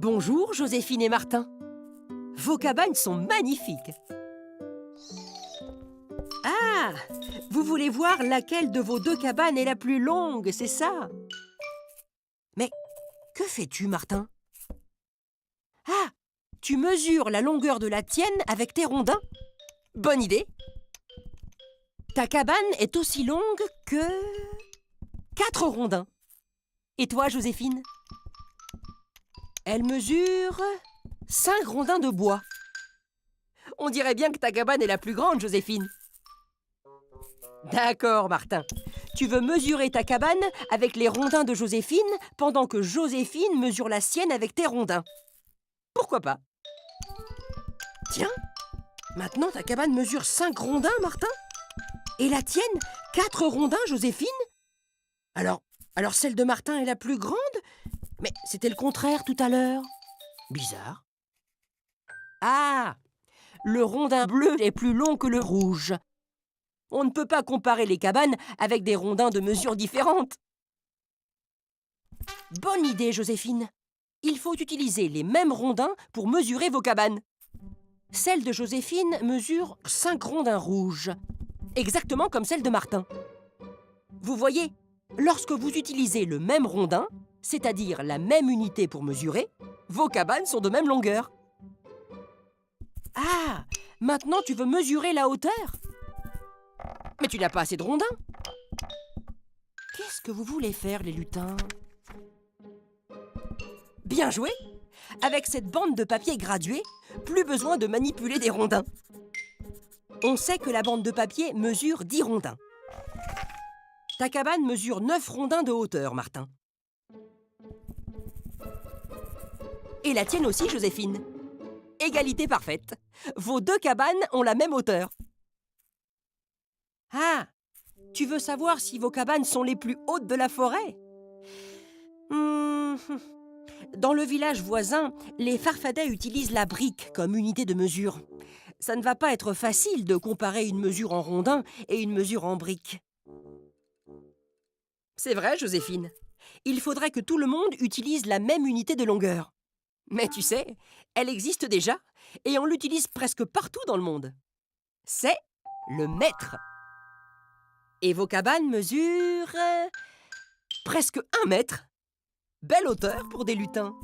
Bonjour, Joséphine et Martin. Vos cabanes sont magnifiques. Ah, vous voulez voir laquelle de vos deux cabanes est la plus longue, c'est ça? Mais que fais-tu, Martin? Ah, tu mesures la longueur de la tienne avec tes rondins? Bonne idée. Ta cabane est aussi longue que 4 rondins. Et toi, Joséphine? Elle mesure 5 rondins de bois. On dirait bien que ta cabane est la plus grande, Joséphine. D'accord, Martin. Tu veux mesurer ta cabane avec les rondins de Joséphine pendant que Joséphine mesure la sienne avec tes rondins. Pourquoi pas? Tiens, maintenant ta cabane mesure 5 rondins, Martin. Et la tienne, 4 rondins, Joséphine. Alors celle de Martin est la plus grande? Mais c'était le contraire tout à l'heure. Bizarre. Ah! Le rondin bleu est plus long que le rouge. On ne peut pas comparer les cabanes avec des rondins de mesures différentes. Bonne idée, Joséphine. Il faut utiliser les mêmes rondins pour mesurer vos cabanes. Celle de Joséphine mesure 5 rondins rouges, exactement comme celle de Martin. Vous voyez, lorsque vous utilisez le même rondin, c'est-à-dire la même unité pour mesurer, vos cabanes sont de même longueur. Ah, maintenant tu veux mesurer la hauteur? Mais tu n'as pas assez de rondins. Qu'est-ce que vous voulez faire, les lutins? Bien joué! Avec cette bande de papier graduée, plus besoin de manipuler des rondins. On sait que la bande de papier mesure 10 rondins. Ta cabane mesure 9 rondins de hauteur, Martin. Et la tienne aussi, Joséphine. Égalité parfaite. Vos deux cabanes ont la même hauteur. Ah, tu veux savoir si vos cabanes sont les plus hautes de la forêt? Dans le village voisin, les Farfadets utilisent la brique comme unité de mesure. Ça ne va pas être facile de comparer une mesure en rondin et une mesure en brique. C'est vrai, Joséphine. Il faudrait que tout le monde utilise la même unité de longueur. Mais tu sais, elle existe déjà et on l'utilise presque partout dans le monde. C'est le mètre. Et vos cabanes mesurent presque 1 mètre. Belle hauteur pour des lutins.